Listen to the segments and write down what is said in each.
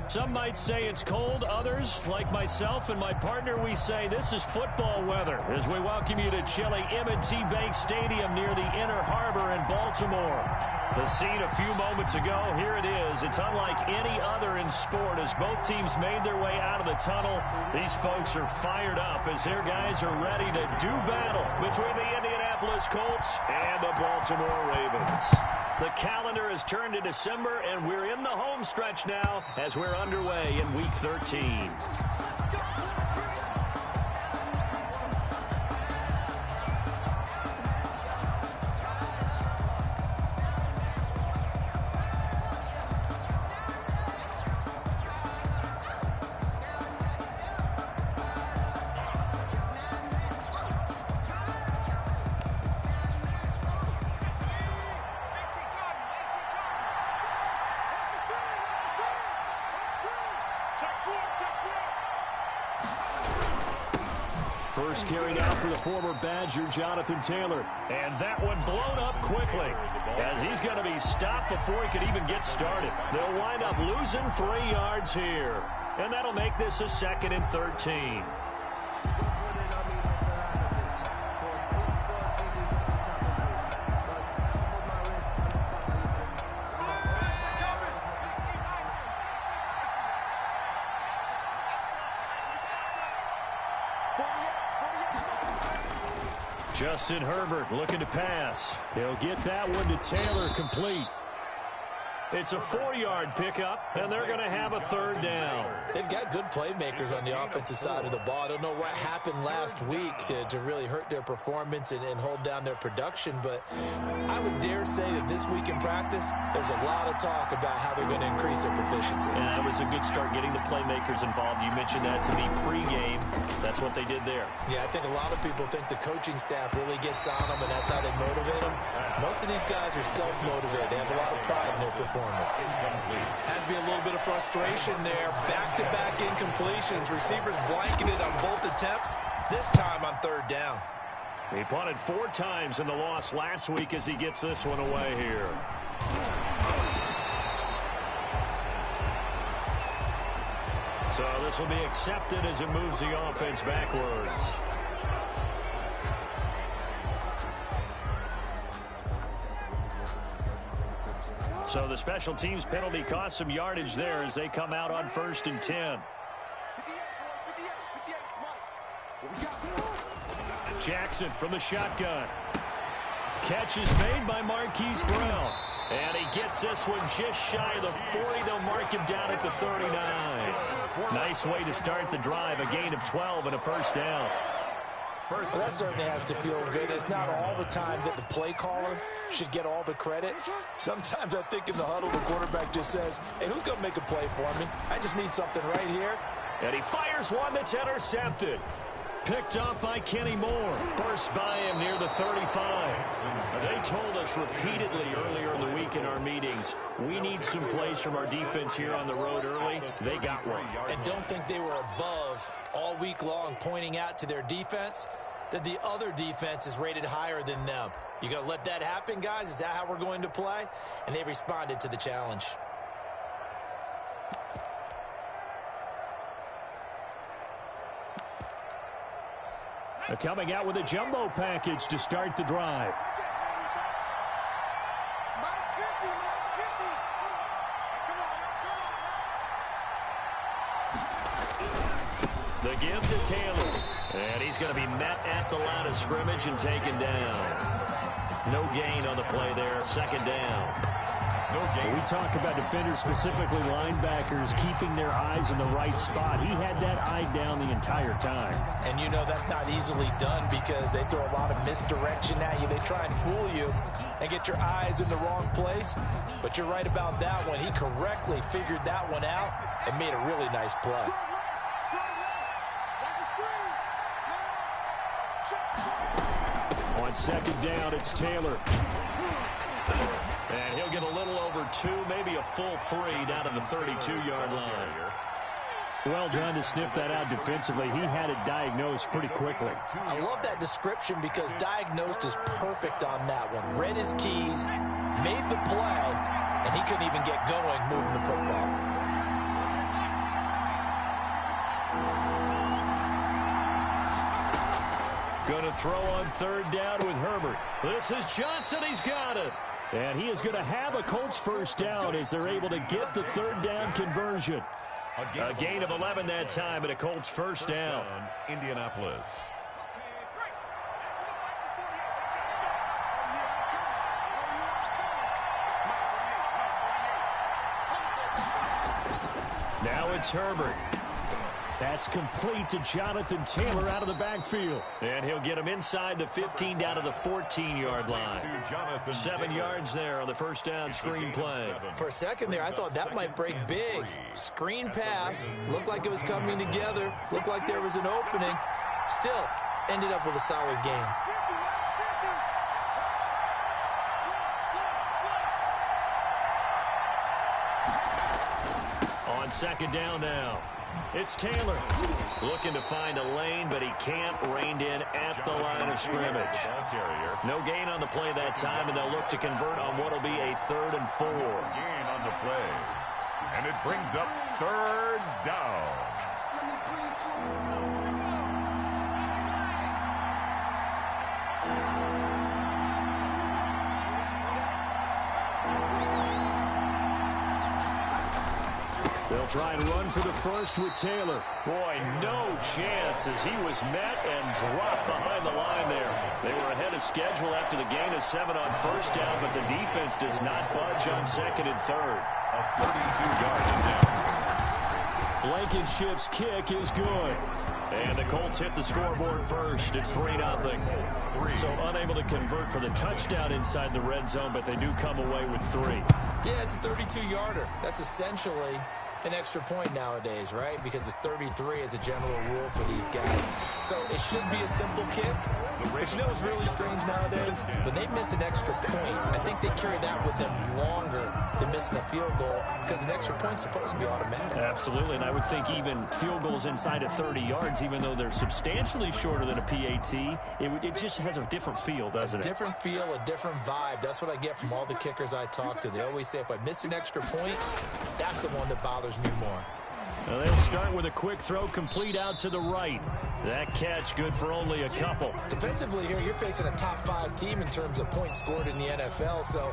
Some might say it's cold. Others, like myself and my partner, we say this is football weather as we welcome you to chilly M&T Bank Stadium near the Inner Harbor in Baltimore. The scene a few moments ago, here it is. It's unlike any other in sport as both teams made their way out of the tunnel. These folks are fired up as their guys are ready to do battle between the Indianapolis Colts and the Baltimore Ravens. The calendar has turned to December, and we're in the home stretch now as we're underway in Week 13. First carry out for the former Badger, Jonathan Taylor. And that one blown up quickly as he's going to be stopped before he could even get started. They'll wind up losing 3 yards here. And that'll make this a 2nd and 13. Justin Herbert looking to pass. He'll get that one to Taylor, complete. It's a 4-yard pickup, and they're going to have a 3rd down. They've got good playmakers on the offensive side of the ball. I don't know what happened last week to really hurt their performance and hold down their production, but I would dare say that this week in practice, there's a lot of talk about how they're going to increase their proficiency. Yeah, that was a good start getting the playmakers involved. You mentioned that to me pregame. That's what they did there. Yeah, I think a lot of people think the coaching staff really gets on them, and that's how they motivate them. Most of these guys are self-motivated. They have a lot of pride in their performance. Has to be a little bit of frustration there. Back-to-back incompletions. Receivers blanketed on both attempts, this time on 3rd down. He punted 4 times in the loss last week as he gets this one away here. So this will be accepted as it moves the offense backwards. So the special teams penalty cost some yardage there as they come out on 1st and 10. Jackson from the shotgun. Catch is made by Marquise Brown. And he gets this one just shy of the 40. They'll mark him down at the 39. Nice way to start the drive. A gain of 12 and a 1st down. Well, that certainly has to feel good. It's not all the time that the play caller should get all the credit. Sometimes I think in the huddle, the quarterback just says, hey, who's going to make a play for me? I just need something right here. And he fires one that's intercepted. Picked off by Kenny Moore. Burst by him near the 35. They told us repeatedly earlier in the week in our meetings, we need some plays from our defense here on the road early. They got one. And don't think they were above all week long pointing out to their defense that the other defense is rated higher than them. You got to let that happen, guys? Is that how we're going to play? And they responded to the challenge. Coming out with a jumbo package to start the drive. The give to Taylor. And he's going to be met at the line of scrimmage and taken down. No gain on the play there. 2nd down. We talk about defenders, specifically linebackers, keeping their eyes in the right spot. He had that eye down the entire time. And you know that's not easily done because they throw a lot of misdirection at you. They try and fool you and get your eyes in the wrong place. But you're right about that one. He correctly figured that one out and made a really nice play. On 2nd down, it's Taylor. And he'll get a little over 2, maybe a full 3 down to the 32-yard line. Well done to sniff that out defensively. He had it diagnosed pretty quickly. I love that description because diagnosed is perfect on that one. Read his keys, made the play, and he couldn't even get going moving the football. Going to throw on third down with Herbert. This is Johnson. He's got it. And he is going to have a Colts first down as they're able to get the third down conversion. A gain of 11 that time and a Colts first down. Indianapolis. Now it's Herbert. That's complete to Jonathan Taylor out of the backfield. And he'll get him inside the 15 down to the 14-yard line. 7 yards there on the first down screen play. For a second there, I thought that might break big. Screen pass. Looked like it was coming together. Looked like there was an opening. Still, ended up with a solid game. On second down now. It's Taylor looking to find a lane, but he can't. Reined in at the line of scrimmage. No gain on the play that time, and they'll look to convert on what will be a 3rd and 4. Gain on the play. And it brings up third down. They'll try and run for the first with Taylor. Boy, no chance as he was met and dropped behind the line there. They were ahead of schedule after the gain of 7 on first down, but the defense does not budge on second and third. A 32-yard down. Blankenship's kick is good. And the Colts hit the scoreboard first. It's 3-0. So unable to convert for the touchdown inside the red zone, but they do come away with 3. Yeah, it's a 32-yarder. That's essentially an extra point nowadays, right? Because it's 33 as a general rule for these guys. So it should be a simple kick. But you know what's really strange nowadays? When they miss an extra point, I think they carry that with them longer than missing a field goal because an extra point's supposed to be automatic. Absolutely, and I would think even field goals inside of 30 yards, even though they're substantially shorter than a PAT, it just has a different feel, doesn't it? A different feel, a different vibe. That's what I get from all the kickers I talk to. They always say if I miss an extra point, that's the one that bothers me more. Well, they'll start with a quick throw complete out to the right. That catch good for only a couple. Defensively here, you're facing a top 5 team in terms of points scored in the NFL. So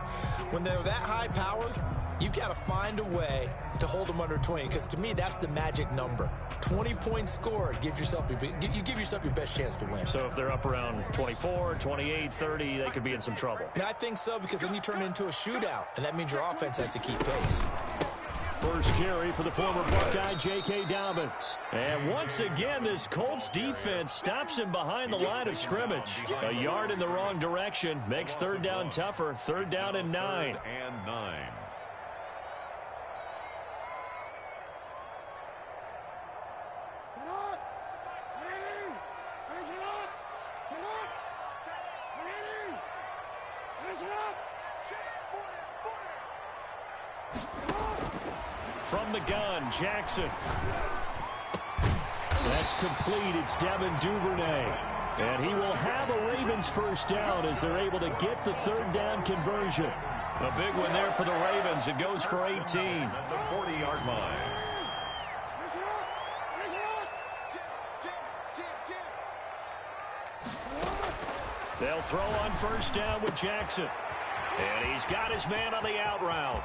when they're that high powered, you've got to find a way to hold them under 20, because to me, that's the magic number. 20 points scored, you give yourself your best chance to win. So if they're up around 24, 28, 30, they could be in some trouble. And I think so, because then you turn it into a shootout, and that means your offense has to keep pace. First carry for the former Buckeye, J.K. Dobbins. And once again, this Colts defense stops him behind the line of scrimmage. A yard in the wrong direction makes third down tougher. 3rd down and 9. And 9. From the gun, Jackson. That's complete. It's Devin Duvernay. And he will have a Ravens first down as they're able to get the 3rd down conversion. A big one there for the Ravens. It goes for 18. At the 40-yard line. They'll throw on first down with Jackson. And he's got his man on the out route.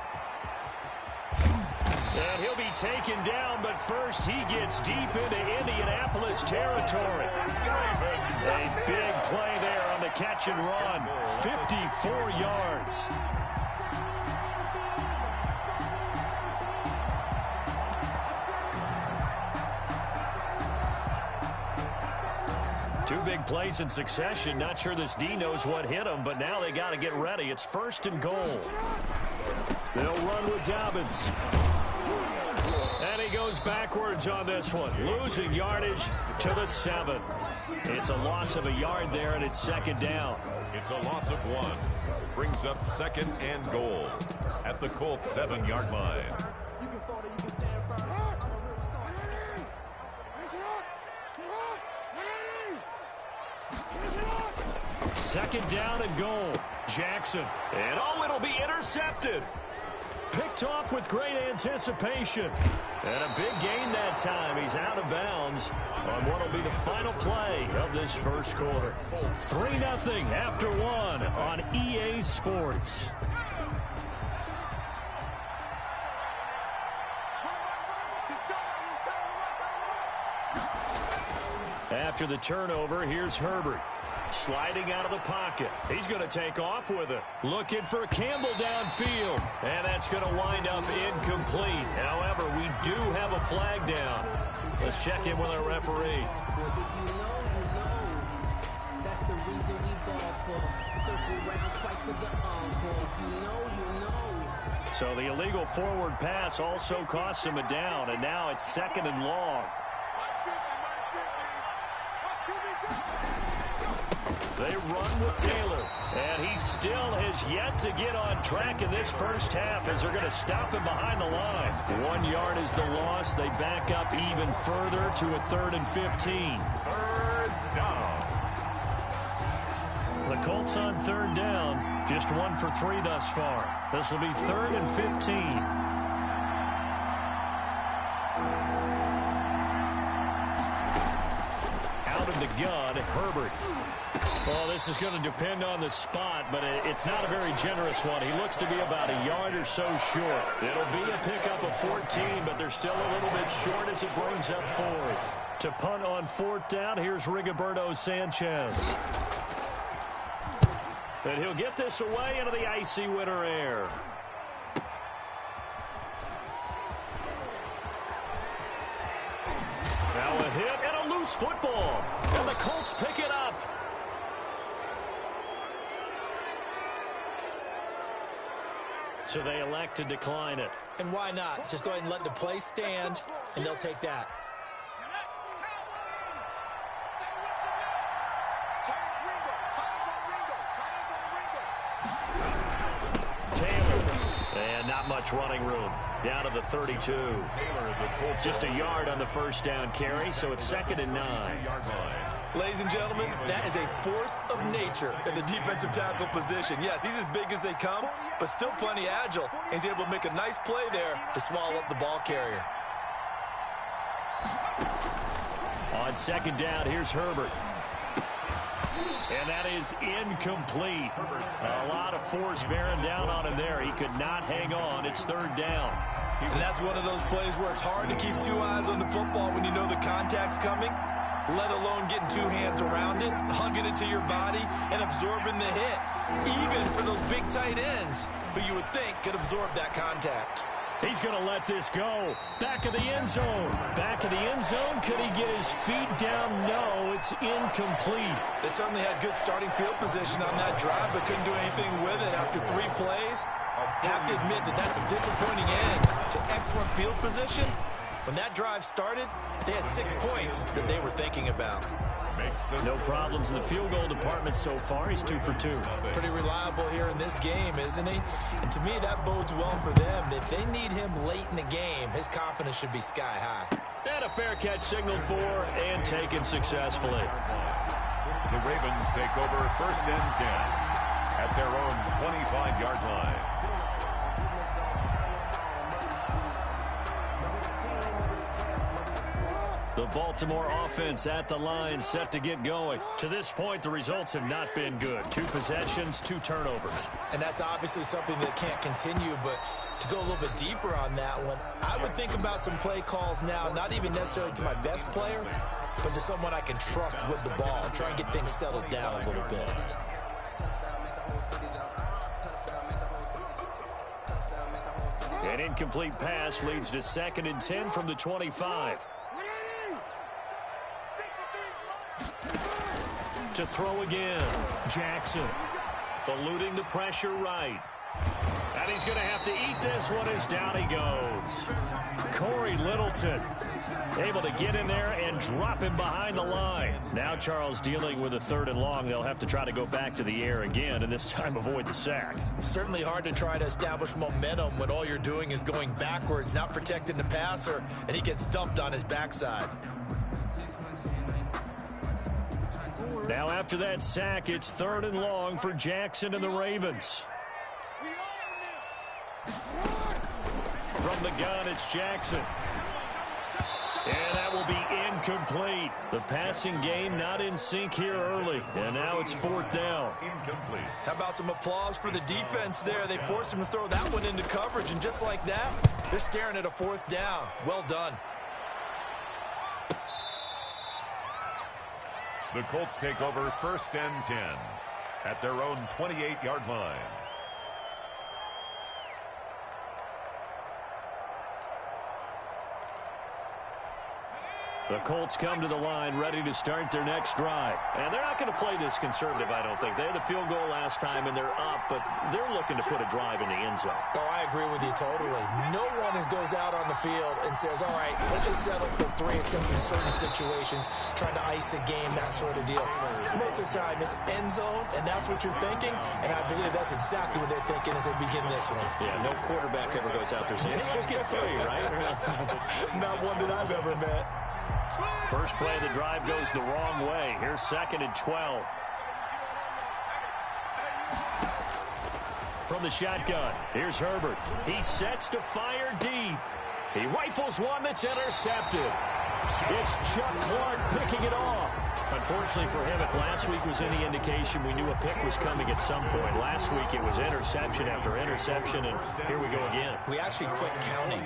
And he'll be taken down, but first he gets deep into Indianapolis territory. A big play there on the catch and run. 54 yards. Two big plays in succession. Not sure this D knows what hit him, but now they got to get ready. It's 1st and goal. They'll run with Dobbins. And he goes backwards on this one, losing yardage to the 7. It's a loss of a yard there, and it's 2nd down. It's a loss of 1. Brings up 2nd and goal at the Colts 7-yard line. 2nd down and goal. Jackson. And it'll be intercepted. picked off with great anticipation. And a big gain that time. He's out of bounds on what will be the final play of this first quarter. 3-0 after one on EA Sports. After the turnover, here's Herbert. Sliding out of the pocket. He's going to take off with it. Looking for Campbell downfield. And that's going to wind up incomplete. However, we do have a flag down. Let's check in with our referee. That's the reason we ball for. Circle right twice for the encore. You know. So the illegal forward pass also costs him a down. And now it's 2nd and long. They run with Taylor, and he still has yet to get on track in this first half as they're going to stop him behind the line. 1 yard is the loss. They back up even further to a 3rd and 15. Third down. The Colts on 3rd down, just 1 for 3 thus far. This will be 3rd and 15. Out of the gun, Herbert. Well, this is going to depend on the spot, but it's not a very generous one. He looks to be about a yard or so short. It'll be a pickup of 14, but they're still a little bit short as it brings up 4th. To punt on 4th down, here's Rigoberto Sanchez. And he'll get this away into the icy winter air. Now a hit and a loose football. And the Colts pick it up. So they elect to decline it. And why not? Just go ahead and let the play stand, and they'll take that. Taylor. And not much running room. Down to the 32. Just a yard on the first down carry, so it's 2nd and 9. Ladies and gentlemen, that is a force of nature in the defensive tackle position. Yes, he's as big as they come, but still plenty agile. He's able to make a nice play there to swallow up the ball carrier. On 2nd down, here's Herbert. And that is incomplete. A lot of force bearing down on him there. He could not hang on. It's 3rd down. And that's one of those plays where it's hard to keep 2 eyes on the football when you know the contact's coming, let alone getting 2 hands around it, hugging it to your body, and absorbing the hit. Even for those big tight ends who you would think could absorb that contact. He's going to let this go. Back of the end zone. Back of the end zone. Could he get his feet down? No, it's incomplete. They certainly had good starting field position on that drive, but couldn't do anything with it after 3 plays. Have to admit that that's a disappointing end to excellent field position. When that drive started, they had 6 points that they were thinking about. No problems in the field goal department so far. He's 2 for 2. Pretty reliable here in this game, isn't he? And to me, that bodes well for them. If they need him late in the game, his confidence should be sky high. And a fair catch signaled for and taken successfully. The Ravens take over 1st and 10 at their own 25-yard line. The Baltimore offense at the line, set to get going. To this point, the results have not been good. 2 possessions, 2 turnovers. And that's obviously something that can't continue, but to go a little bit deeper on that one, I would think about some play calls now, not even necessarily to my best player, but to someone I can trust with the ball. Try and get things settled down a little bit. An incomplete pass leads to 2nd and 10 from the 25. To throw again. Jackson eluding the pressure right. And he's going to have to eat this one as down he goes. Corey Littleton able to get in there and drop him behind the line. Now Charles dealing with a 3rd and long. They'll have to try to go back to the air again and this time avoid the sack. Certainly hard to try to establish momentum when all you're doing is going backwards, not protecting the passer, and he gets dumped on his backside. Now after that sack, it's 3rd and long for Jackson and the Ravens. From the gun, it's Jackson. And that will be incomplete. The passing game not in sync here early. And now it's 4th down. Incomplete. How about some applause for the defense there? They forced him to throw that one into coverage, and just like that, they're staring at a 4th down. Well done. The Colts take over 1st and 10 at their own 28-yard line. The Colts come to the line ready to start their next drive. And they're not going to play this conservative, I don't think. They had the field goal last time, and they're up, but they're looking to put a drive in the end zone. Oh, I agree with you totally. No one goes out on the field and says, all right, let's just settle for 3, except in certain situations, trying to ice a game, that sort of deal. Most of the time, it's end zone, and that's what you're thinking, and I believe that's exactly what they're thinking as they begin this one. Yeah, no quarterback ever goes out there saying, hey, let's get 3, right? Not one that I've ever met. First play of the drive goes the wrong way. Here's 2nd and 12. From the shotgun, here's Herbert. He sets to fire deep. He rifles one that's intercepted. It's Chuck Clark picking it off. Unfortunately for him, if last week was any indication, we knew a pick was coming at some point. Last week it was interception after interception, and here we go again. We actually quit counting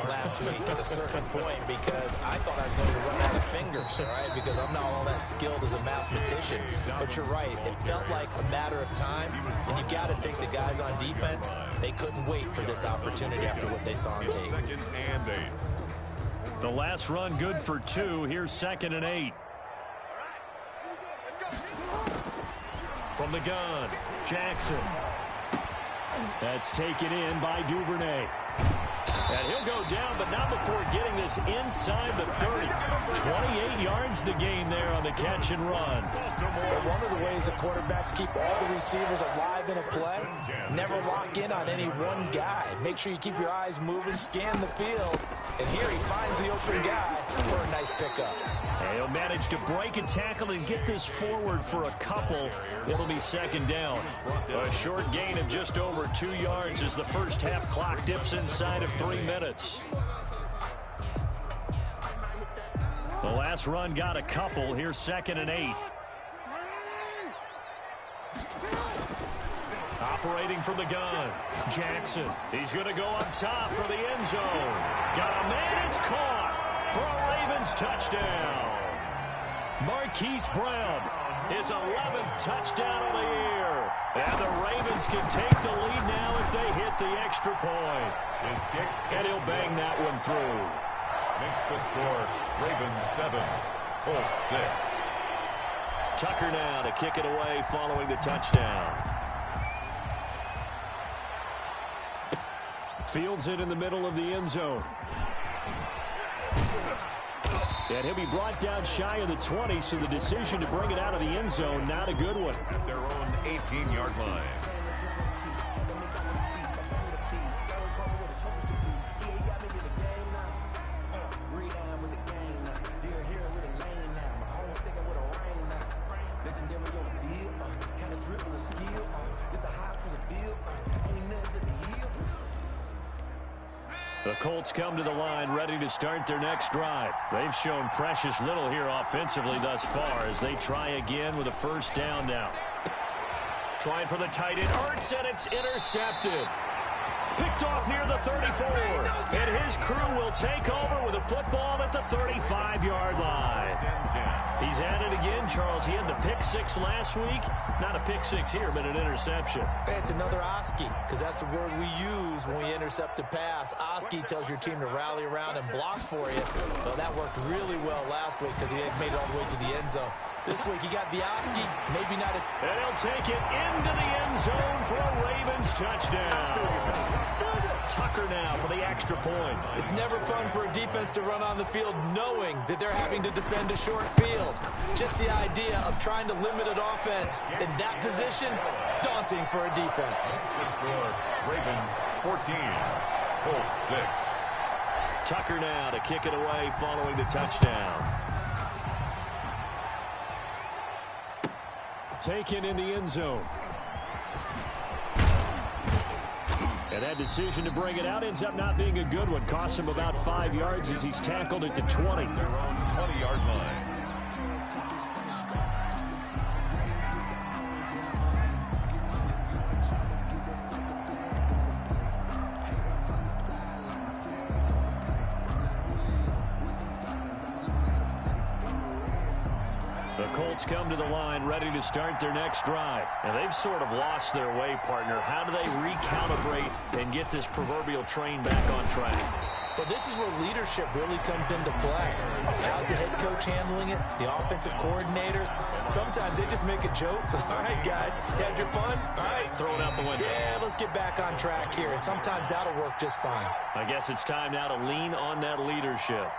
last week at a certain point because I thought I was going to run out of fingers, all right, because I'm not all that skilled as a mathematician. But you're right. It felt like a matter of time, and you got to think the guys on defense, they couldn't wait for this opportunity after what they saw on tape. 2nd and 8. The last run good for 2. Here's 2nd and 8. From the gun, Jackson. That's taken in by Duvernay. And he'll go down, but not before getting this inside the 30. 28 yards the gain there on the catch and run. But one of the ways the quarterbacks keep all the receivers alive in a play, never lock in on any one guy. Make sure you keep your eyes moving, scan the field, and here he finds the open guy for a nice pickup. And he'll manage to break a tackle and get this forward for a couple. It'll be 2nd down. A short gain of just over 2 yards as the first half clock dips inside of 3 minutes. The last run got a couple. Here's 2nd and 8. Operating from the gun, Jackson. He's going to go up top for the end zone. Got a man, it's caught for a Ravens touchdown. Marquise Brown, his 11th touchdown of the year. And the Ravens can take the lead now if they hit the extra point. His kick, and he'll bang that one through. Makes the score Ravens 7, Colts 6. Tucker now to kick it away following the touchdown. Fields it in the middle of the end zone. And he'll be brought down shy of the 20, so the decision to bring it out of the end zone, not a good one. At their own 18-yard line. The Colts come to the line ready to start their next drive. They've shown precious little here offensively thus far as they try again with a first down now. Trying for the tight end, Ertz, and it's intercepted. Picked off near the 34. And his crew will take over with a football at the 35-yard line. He's at it again, Charles. He had the pick 6 last week. Not a pick 6 here, but an interception. Hey, it's another Oski, because that's the word we use when we intercept a pass. Oski tells your team to rally around and block for you. Well, that worked really well last week because he had made it all the way to the end zone. This week he got the Oski, maybe not a... And he'll take it into the end zone for a Ravens touchdown. Tucker now for the extra point. It's never fun for a defense to run on the field knowing that they're having to defend a short field. Just the idea of trying to limit an offense in that position, daunting for a defense. The score, Ravens 14, Colts 6. Tucker now to kick it away following the touchdown. Taken in the end zone. And that decision to bring it out ends up not being a good one. Costs him about 5 yards as he's tackled at the 20. Their own 20-yard line. The Colts come to the line ready to start their next drive. And they've sort of lost their way, partner. How do they recalibrate and get this proverbial train back on track? Well, this is where leadership really comes into play. How's the head coach handling it? The offensive coordinator? Sometimes they just make a joke. All right, guys, had your fun? All right. Throw it out the window. Yeah, let's get back on track here. And sometimes that'll work just fine. I guess it's time now to lean on that leadership.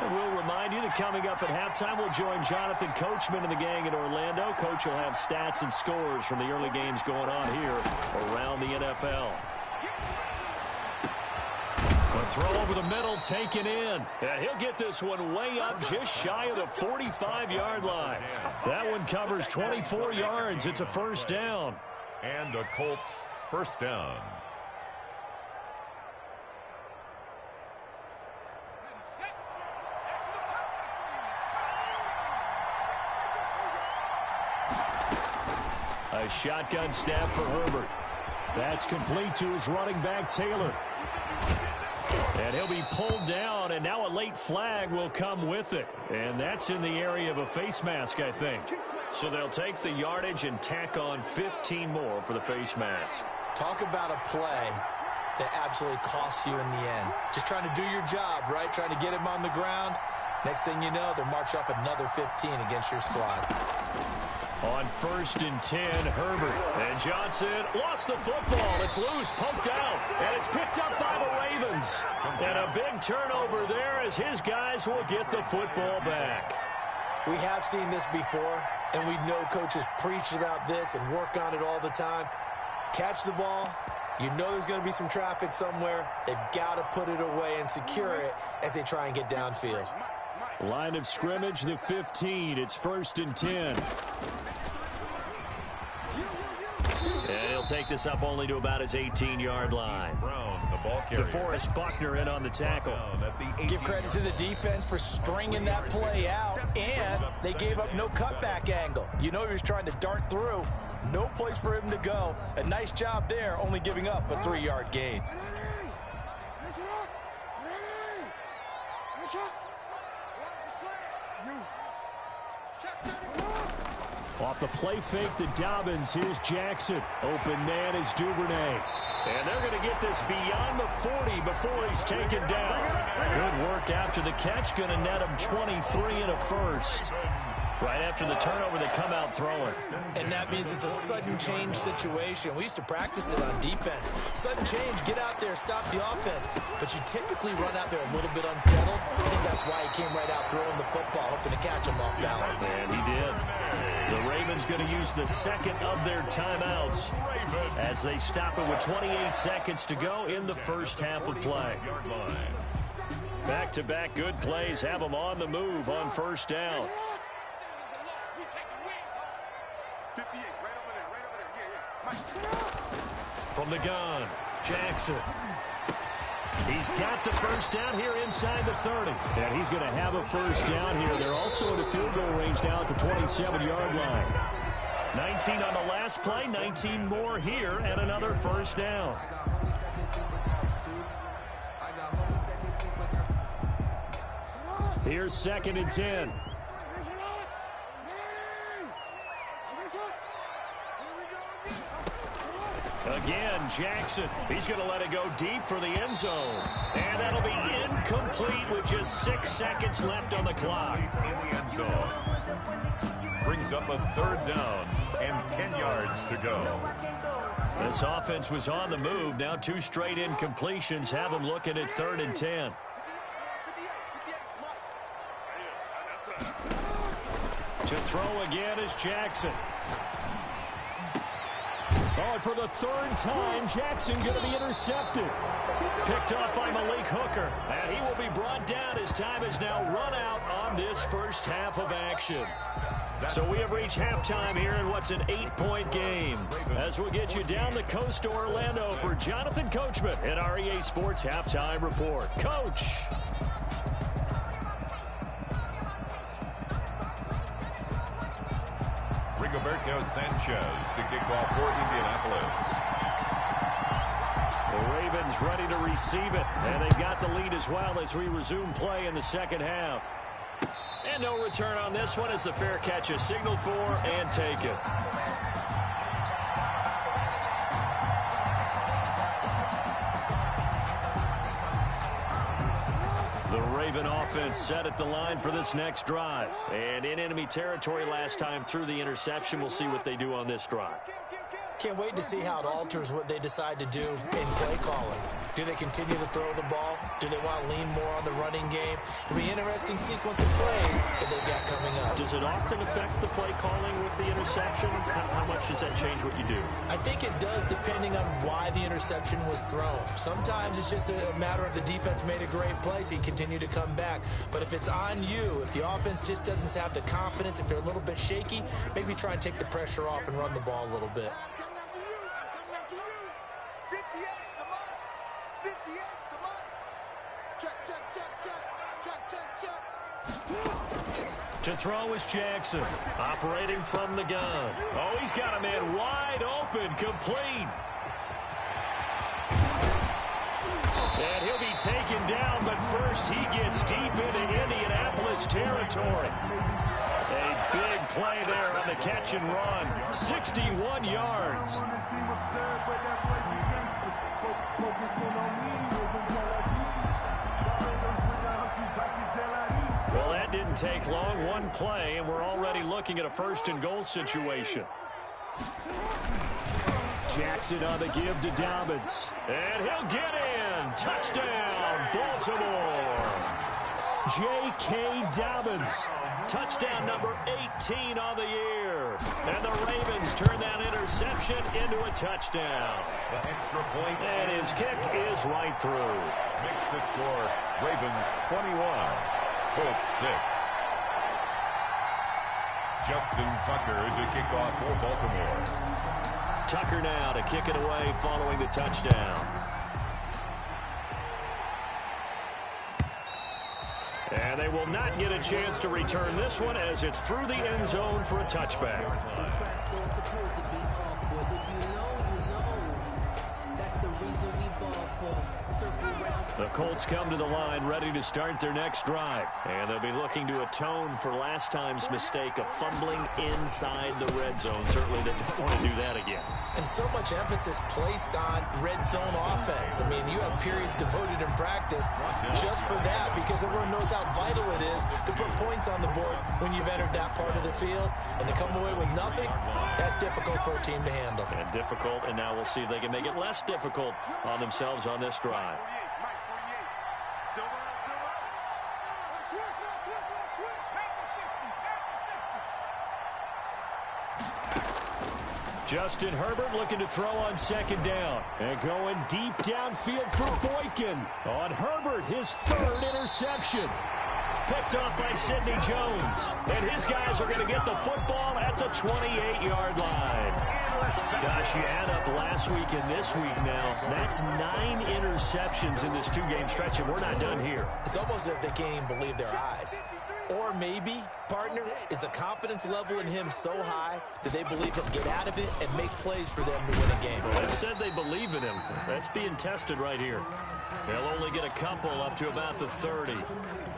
And we'll remind you that coming up at halftime, we'll join Jonathan Coachman and the gang in Orlando. Coach will have stats and scores from the early games going on here around the NFL. A throw over the middle, taken in. And he'll get this one way up just shy of the 45-yard line. That one covers 24 yards. It's a first down. And a Colts first down. A shotgun snap for Herbert. That's complete to his running back, Taylor. And he'll be pulled down, and now a late flag will come with it. And that's in the area of a face mask, I think. So they'll take the yardage and tack on 15 more for the face mask. Talk about a play that absolutely costs you in the end. Just trying to do your job, right? Trying to get him on the ground. Next thing you know, they're marching off another 15 against your squad. On 1st and 10, Herbert. And Johnson lost the football. It's loose, poked out, and it's picked up by the Ravens. And a big turnover there as his guys will get the football back. We have seen this before, and we know coaches preach about this and work on it all the time. Catch the ball. You know there's going to be some traffic somewhere. They've got to put it away and secure it as they try and get downfield. Line of scrimmage, the 15. It's 1st and 10. And he'll take this up only to about his 18-yard line. Brown, the ball carrier. DeForest Buckner in on the tackle. Give credit to the defense for stringing that play out, and they gave up no cutback angle. You know he was trying to dart through. No place for him to go. A nice job there, only giving up a 3-yard gain. Off the play fake to Dobbins, here's Jackson. Open man is Duvernay. And they're going to get this beyond the 40 before he's taken down. Good work after the catch, going to net him 23 and a first. Right after the turnover, they come out throwing. And that means it's a sudden change situation. We used to practice it on defense. Sudden change, get out there, stop the offense. But you typically run out there a little bit unsettled. I think that's why he came right out throwing the football, hoping to catch him off balance. And he did. The Ravens going to use the second of their timeouts as they stop it with 28 seconds to go in the first half of play. Back-to-back good plays have them on the move on first down. From the gun, Jackson. He's got the first down here inside the 30. And he's going to have a first down here. They're also in a field goal range now at the 27-yard line. 19 on the last play, 19 more here, and another first down. Here's 2nd and 10. Again, Jackson. He's going to let it go deep for the end zone. And that'll be incomplete with just 6 seconds left on the clock. In the end zone. Brings up a 3rd down and 10 yards to go. This offense was on the move. Now 2 straight incompletions have them looking at 3rd and 10. To throw again is Jackson. Oh, and for the 3rd time, Jackson going to be intercepted. Picked off by Malik Hooker. And he will be brought down as time is now run out on this first half of action. So we have reached halftime here in what's an 8-point game. As we'll get you down the coast to Orlando for Jonathan Coachman at our EA Sports Halftime Report. Coach. Rigoberto Sanchez to kick off for Indianapolis. The Ravens ready to receive it, and they've got the lead as well as we resume play in the second half. And no return on this one as the fair catch is signaled for and taken. The Raven offense set at the line for this next drive. And in enemy territory last time through the interception. We'll see what they do on this drive. Can't wait to see how it alters what they decide to do in play calling. Do they continue to throw the ball? Do they want to lean more on the running game? It'll be an interesting sequence of plays that they've got coming up. Does it often affect the play calling with the interception? How much does that change what you do? I think it does depending on why the interception was thrown. Sometimes it's just a matter of the defense made a great play, so you continue to come back. But if it's on you, if the offense just doesn't have the confidence, if they're a little bit shaky, maybe try and take the pressure off and run the ball a little bit. To throw is Jackson, operating from the gun. Oh, he's got a man wide open, complete. And he'll be taken down, but first he gets deep into Indianapolis territory. A big play there on the catch and run. 61 yards. Well, that didn't take long. One play, and we're already looking at a first-and-goal situation. Jackson on the give to Dobbins. And he'll get in. Touchdown, Baltimore. J.K. Dobbins. Touchdown number 18 on the year. And the Ravens turn that interception into a touchdown. The extra point. And his kick is right through. Makes the score Ravens 21, Colts 6. Justin Tucker to kick off for Baltimore. Tucker now to kick it away following the touchdown. And they will not get a chance to return this one as it's through the end zone for a touchback. The Colts come to the line ready to start their next drive. And they'll be looking to atone for last time's mistake of fumbling inside the red zone. Certainly they don't want to do that again. And so much emphasis placed on red zone offense. I mean, you have periods devoted in practice just for that because everyone knows how vital it is to put points on the board when you've entered that part of the field. And to come away with nothing, that's difficult for a team to handle. And difficult, and now we'll see if they can make it less difficult on themselves on this drive. Justin Herbert looking to throw on second down. And going deep downfield for Boykin. On Herbert, his third interception. Picked off by Sidney Jones. And his guys are going to get the football at the 28-yard line. Gosh, you add up last week and this week now. That's 9 interceptions in this two-game stretch, and we're not done here. It's almost as if they can't even believe their eyes. Or maybe, partner, is the confidence level in him so high that they believe he'll get out of it and make plays for them to win a game. Well, they said they believe in him. That's being tested right here. They'll only get a couple up to about the 30.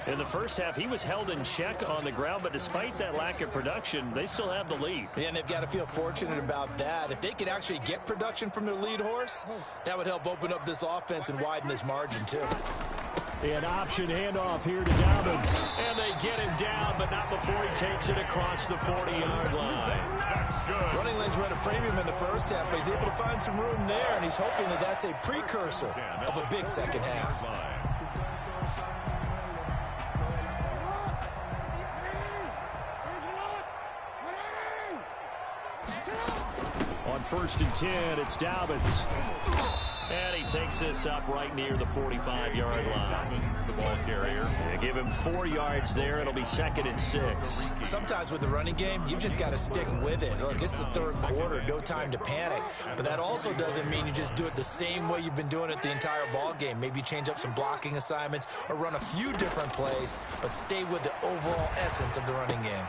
In the first half, he was held in check on the ground, but despite that lack of production, they still have the lead. Yeah, and they've got to feel fortunate about that. If they could actually get production from their lead horse, that would help open up this offense and widen this margin, too. An option handoff here to Dobbins. And they get him down, but not before he takes it across the 40-yard line. That's good. Running lanes were at a premium in the first half, but he's able to find some room there, and he's hoping that that's a precursor of a big second half. On 1st and 10, it's Dobbins. And he takes this up right near the 45-yard line. The ball carrier. They give him 4 yards there. It'll be 2nd and 6. Sometimes with the running game, you've just got to stick with it. Look, it's the third quarter, no time to panic. But that also doesn't mean you just do it the same way you've been doing it the entire ball game. Maybe change up some blocking assignments or run a few different plays, but stay with the overall essence of the running game.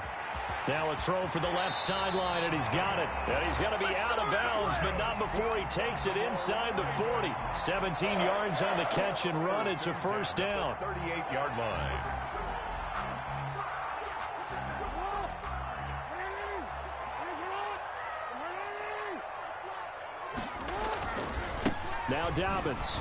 Now a throw for the left sideline, and he's got it. And he's going to be out of bounds, but not before he takes it inside the 40. 17 yards on the catch and run. It's a first down. 38-yard line. Now Dobbins.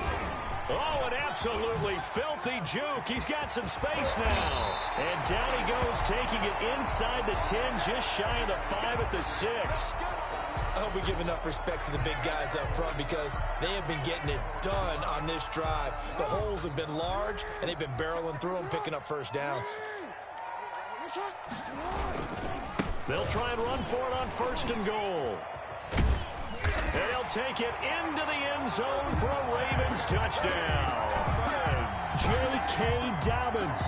Oh, an absolutely filthy juke. He's got some space now. And down he goes, taking it inside the 10, just shy of the 5 at the 6. I hope we give enough respect to the big guys up front because they have been getting it done on this drive. The holes have been large, and they've been barreling through them, picking up first downs. They'll try and run for it on 1st and goal. And he'll take it into the end zone for a Ravens touchdown. J.K. Dobbins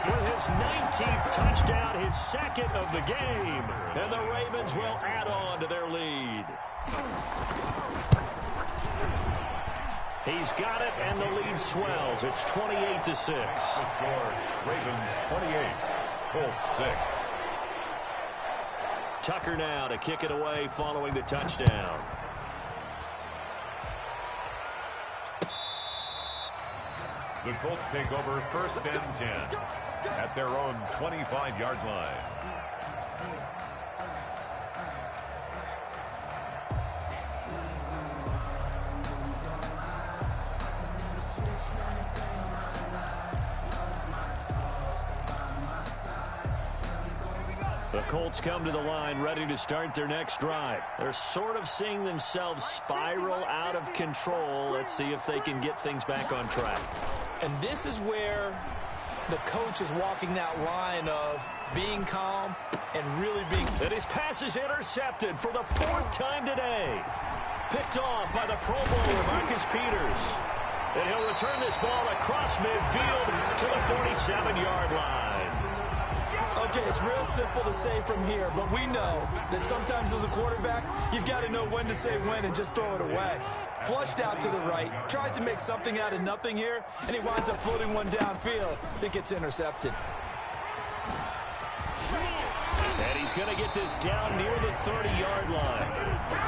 with his 19th touchdown, his 2nd of the game. And the Ravens will add on to their lead. He's got it, and the lead swells. It's 28-6. The score, Ravens 28, Colts 6. Tucker now to kick it away following the touchdown. The Colts take over 1st and 10 at their own 25-yard line. The Colts come to the line ready to start their next drive. They're sort of seeing themselves spiral out of control. Let's see if they can get things back on track. And this is where the coach is walking that line of being calm and really being... And his pass is intercepted for the 4th time today. Picked off by the Pro Bowler, Marcus Peters. And he'll return this ball across midfield to the 47-yard line. Okay, it's real simple to say from here, but we know that sometimes as a quarterback, you've got to know when to say when and just throw it away. Flushed out to the right, tries to make something out of nothing here, and he winds up floating one downfield that gets intercepted. And he's going to get this down near the 30-yard line.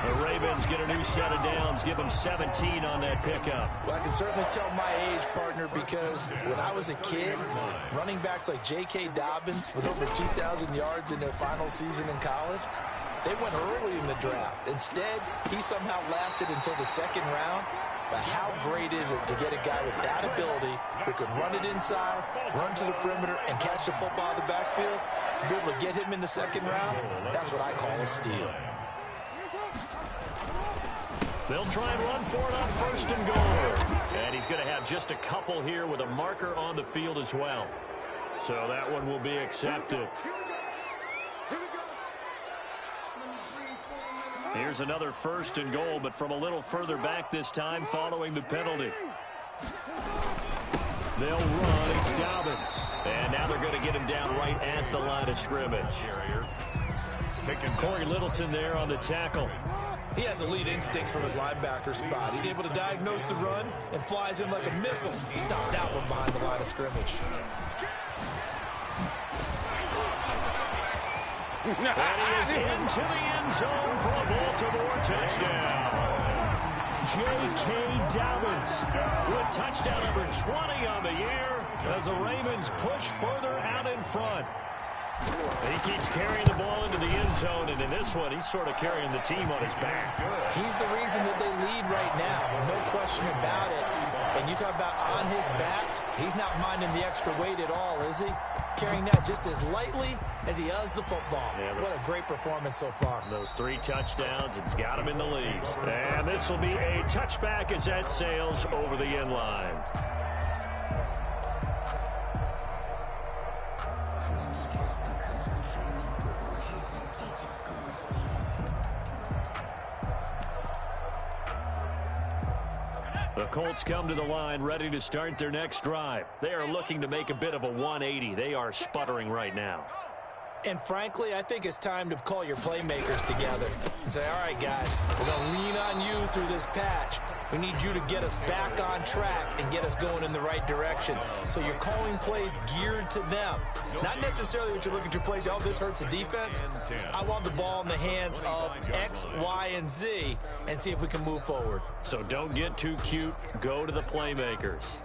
The Ravens get a new set of downs, give them 17 on that pickup. Well, I can certainly tell my age, partner, because when I was a kid, running backs like J.K. Dobbins with over 2,000 yards in their final season in college, they went early in the draft. Instead, he somehow lasted until the 2nd round. But how great is it to get a guy with that ability who can run it inside, run to the perimeter, and catch the football in the backfield? To be able to get him in the 2nd round, that's what I call a steal. They'll try and run for it on 1st and goal. And he's going to have just a couple here with a marker on the field as well. So that one will be accepted. Here's another 1st and goal, but from a little further back this time following the penalty. They'll run. It's Dobbins. And now they're going to get him down right at the line of scrimmage. Corey Littleton there on the tackle. He has elite instincts from his linebacker spot. He's able to diagnose the run and flies in like a missile to stop that one behind the line of scrimmage. And he is into the end zone for a Baltimore touchdown. J.K. Dobbins with touchdown number 20 on the year as the Ravens push further out in front. He keeps carrying the ball into the end zone, and in this one, he's sort of carrying the team on his back. He's the reason that they lead right now, no question about it. And you talk about on his back, he's not minding the extra weight at all, is he? Carrying that just as lightly as he does the football. Yeah, what a great performance so far. Those 3 touchdowns, it's got him in the lead. And this will be a touchback as that sails over the end line. The Colts come to the line ready to start their next drive. They are looking to make a bit of a 180. They are sputtering right now. And frankly, I think it's time to call your playmakers together and say, all right, guys, we're going to lean on you through this patch. We need you to get us back on track and get us going in the right direction. So you're calling plays geared to them. Not necessarily what you look at your plays, oh, this hurts the defense. I want the ball in the hands of X, Y, and Z and see if we can move forward. So don't get too cute. Go to the playmakers.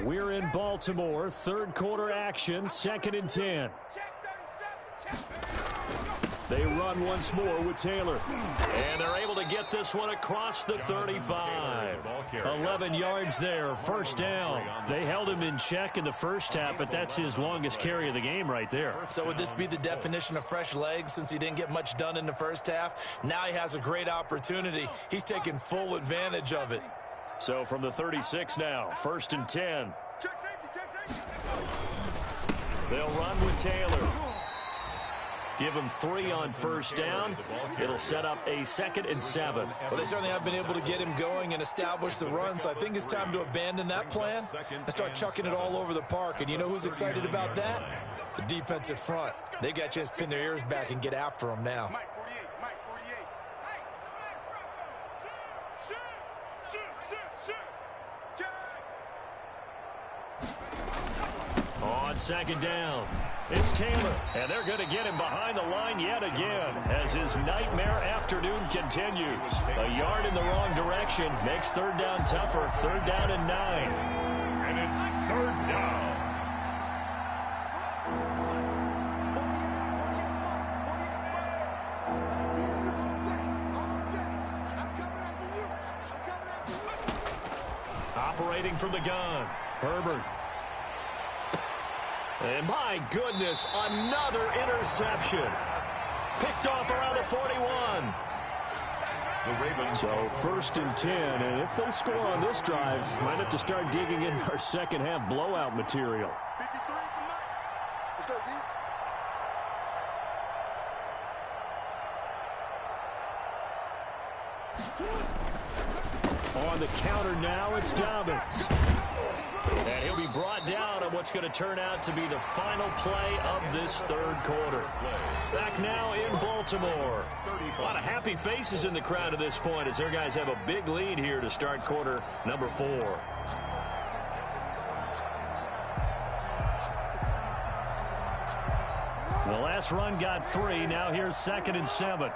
We're in Baltimore. Third quarter action, 2nd and 10. They run once more with Taylor. And they're able to get this one across the 35. 11 yards there, first down. They held him in check in the first half, but that's his longest carry of the game right there. So would this be the definition of fresh legs since he didn't get much done in the first half? Now he has a great opportunity. He's taking full advantage of it. So from the 36 now, 1st and 10. They'll run with Taylor. Give him 3 on first down. It'll set up a 2nd and 7. Well, they certainly have been able to get him going and establish the run, so I think it's time to abandon that plan and start chucking it all over the park. And you know who's excited about that? The defensive front. They got a chance to pin their ears back and get after him now. On 2nd down, it's Taylor, and they're going to get him behind the line yet again as his nightmare afternoon continues. A yard in the wrong direction makes 3rd down tougher. 3rd down and 9. And it's 3rd down. Operating from the gun, Herbert. And my goodness, another interception. Picked off around the 41. The Ravens. So 1st and 10, and if they score on this drive, might have to start digging in our second half blowout material. 53 at the mic. Let's go, D. On the counter now, it's Dobbins. And he'll be brought down on what's going to turn out to be the final play of this 3rd quarter. Back now in Baltimore. A lot of happy faces in the crowd at this point as their guys have a big lead here to start quarter number 4. The last run got 3. Now here's 2nd and 7.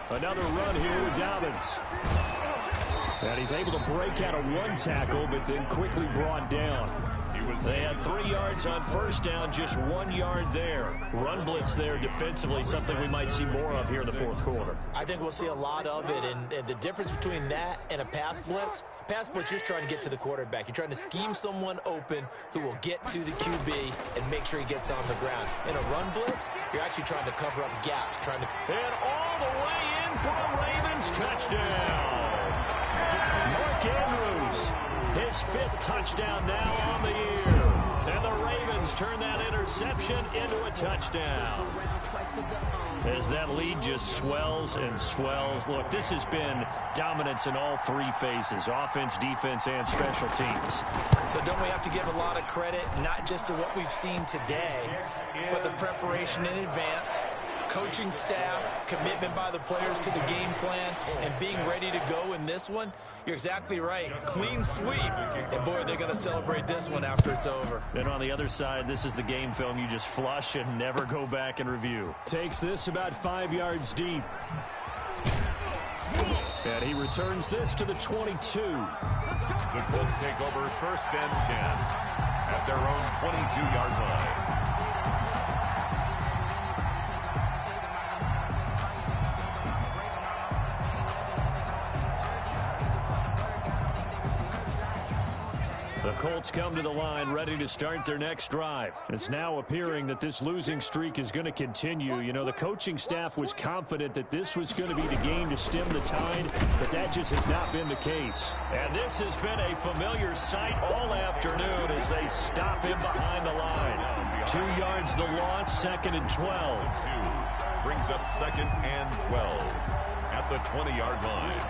Another run here with Dobbins. And he's able to break out of 1 tackle, but then quickly brought down. They had 3 yards on first down, just 1 yard there. Run blitz there defensively, something we might see more of here in the 4th quarter. I think we'll see a lot of it, and the difference between that and a pass blitz you're just trying to get to the quarterback. You're trying to scheme someone open who will get to the QB and make sure he gets on the ground. In a run blitz, you're actually trying to cover up gaps, trying to... And all the way in for a Ravens touchdown. Mark Andrews, his 5th touchdown now on the year. And the Ravens turn that interception into a touchdown. As that lead just swells and swells. Look, this has been dominance in all 3 phases, offense, defense, and special teams. So don't we have to give a lot of credit, not just to what we've seen today, but the preparation in advance, coaching staff, commitment by the players to the game plan, and being ready to go in this one? You're exactly right. Clean sweep. And, boy, they're going to celebrate this one after it's over. And on the other side, this is the game film you just flush and never go back and review. Takes this about 5 yards deep. And he returns this to the 22. The Colts take over 1st and 10 at their own 22-yard line. The Colts come to the line ready to start their next drive. It's now appearing that this losing streak is going to continue. You know, the coaching staff was confident that this was going to be the game to stem the tide, but that just has not been the case. And this has been a familiar sight all afternoon as they stop him behind the line. 2 yards the loss, 2nd and 12. Brings up 2nd and 12 at the 20-yard line.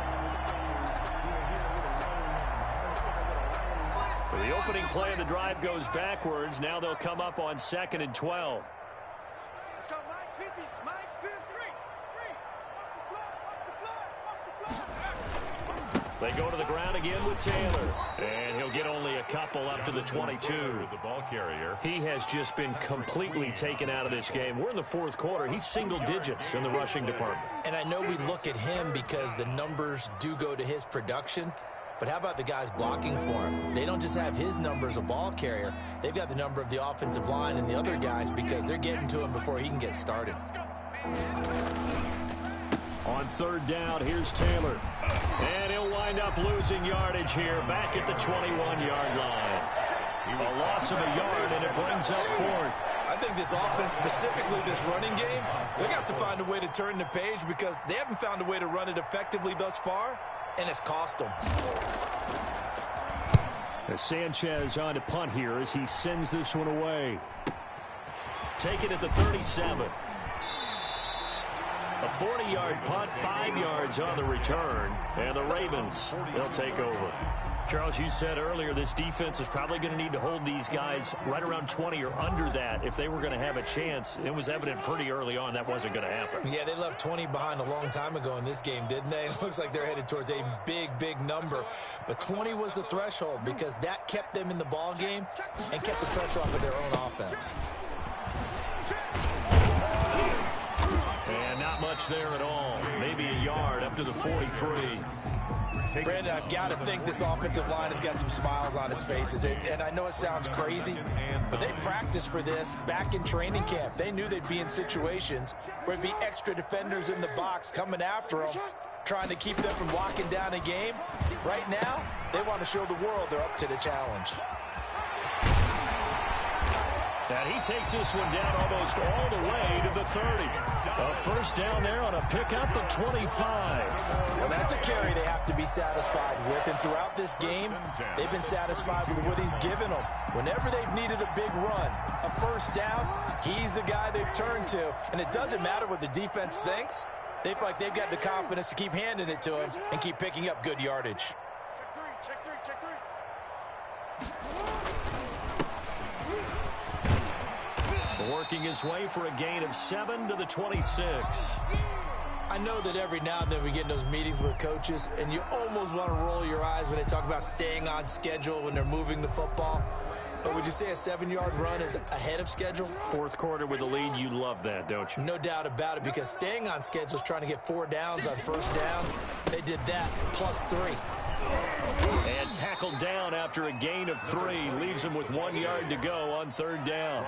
So the opening play of the drive goes backwards. Now they'll come up on 2nd and 12. Let's go, Mike 50. Mike 50. They go to the ground again with Taylor. And he'll get only a couple up to the 22. The ball carrier. He has just been completely taken out of this game. We're in the fourth quarter. He's single digits in the rushing department. And I know we look at him because the numbers do go to his production. But how about the guys blocking for him? They don't just have his number as a ball carrier. They've got the number of the offensive line and the other guys because they're getting to him before he can get started. On 3rd down, here's Taylor. And he'll wind up losing yardage here back at the 21-yard line. A loss of a yard, and it brings up 4th. I think this offense, specifically this running game, they're going to have to find a way to turn the page because they haven't found a way to run it effectively thus far. And it's cost them. As Sanchez on to punt here as he sends this one away. Take it at the 37. A 40-yard punt, 5 yards on the return. And the Ravens, they'll take over. Charles, you said earlier this defense is probably going to need to hold these guys right around 20 or under that if they were going to have a chance. It was evident pretty early on that wasn't going to happen. Yeah, they left 20 behind a long time ago in this game, didn't they? It looks like they're headed towards a big, big number. But 20 was the threshold because that kept them in the ball game and kept the pressure off of their own offense. And not much there at all. Maybe a yard up to the 43. Brandon, I've got to think this offensive line has got some smiles on its faces. And I know it sounds crazy, but they practiced for this back in training camp. They knew they'd be in situations where there'd be extra defenders in the box coming after them, trying to keep them from locking down a game. Right now, they want to show the world they're up to the challenge. And he takes this one down almost all the way to the 30. A first down there on a pickup of 25. Well, that's a carry they have to be satisfied with. And throughout this game, they've been satisfied with what he's given them. Whenever they've needed a big run, a first down, he's the guy they've turned to. And it doesn't matter what the defense thinks. They feel like they've got the confidence to keep handing it to him and keep picking up good yardage. Check three. Working his way for a gain of 7 to the 26. I know that every now and then we get in those meetings with coaches, and you almost want to roll your eyes when they talk about staying on schedule when they're moving the football. But would you say a 7-yard run is ahead of schedule? Fourth quarter with the lead, you love that, don't you? No doubt about it, because staying on schedule is trying to get 4 downs on first down. They did that, plus 3. And tackled down after a gain of 3. Leaves him with 1 yard to go on 3rd down.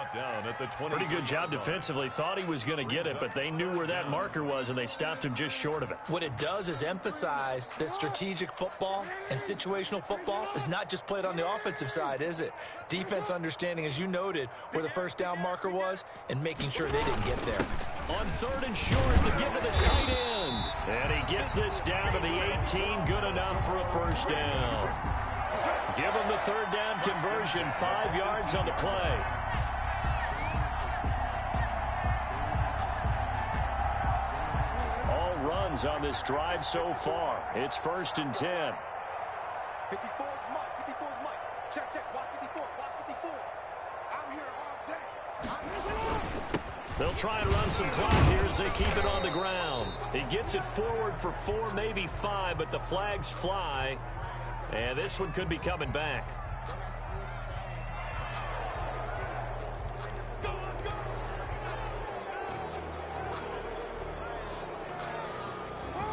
Pretty good job defensively. Thought he was going to get it, but they knew where that marker was, and they stopped him just short of it. What it does is emphasize that strategic football and situational football is not just played on the offensive side, is it? Defense understanding, as you noted, where the first down marker was and making sure they didn't get there. On 3rd and short to get to the tight end. And he gets this down to the 18. Good enough for a first down. Give him the 3rd down conversion. 5 yards on the play. All runs on this drive so far. It's 1st and 10. 54 is Mike. Check. Watch 54. I'm here all day. They'll try and run some clock here as they keep it on the ground. He gets it forward for 4, maybe 5, but the flags fly. And this one could be coming back.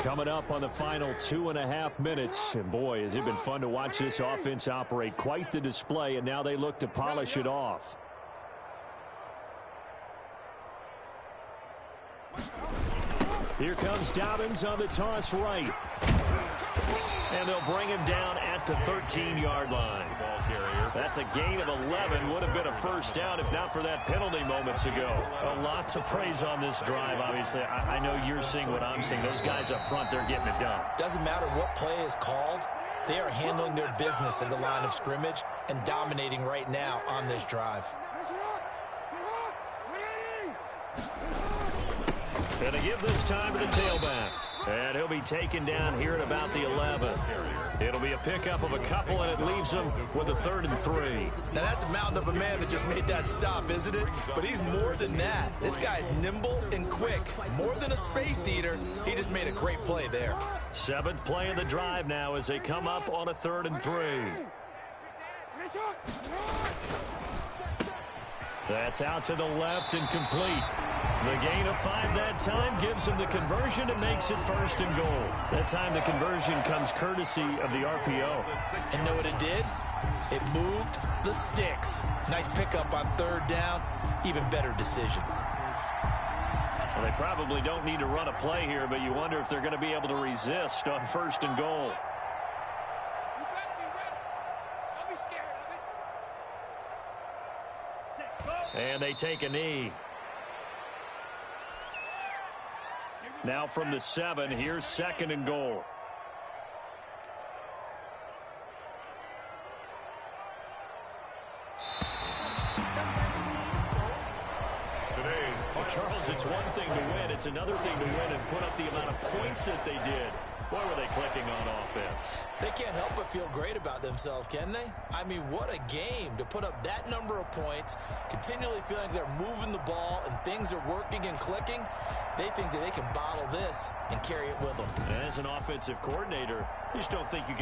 Coming up on the final 2.5 minutes. And boy, has it been fun to watch this offense operate. Quite the display, and now they look to polish it off. Here comes Dobbins on the toss right. And they'll bring him down at the 13-yard line. That's a gain of 11. Would have been a first down if not for that penalty moments ago. A lot to praise on this drive, obviously. I know you're seeing what I'm seeing. Those guys up front, they're getting it done. Doesn't matter what play is called. They are handling their business at the line of scrimmage and dominating right now on this drive. And to give this time to the tailback. And he'll be taken down here at about the 11. It'll be a pickup of a couple, and it leaves him with a 3rd and 3. Now, that's a mountain of a man that just made that stop, isn't it? But he's more than that. This guy's nimble and quick. More than a space eater, he just made a great play there. 7th play of the drive now as they come up on a 3rd and 3. That's out to the left and complete. The gain of 5 that time gives him the conversion and makes it 1st and goal. That time the conversion comes courtesy of the RPO. And know what it did? It moved the sticks. Nice pickup on 3rd down. Even better decision. Well, they probably don't need to run a play here, but you wonder if they're going to be able to resist on 1st and goal. And they take a knee. Now from the 7, here's 2nd and goal. Well, Charles, it's one thing to win. It's another thing to win and put up the amount of points that they did. Boy, were they clicking on offense. They can't help but feel great about themselves, can they? I mean, what a game to put up that number of points, continually feeling they're moving the ball and things are working and clicking. They think that they can bottle this and carry it with them. As an offensive coordinator, you just don't think you can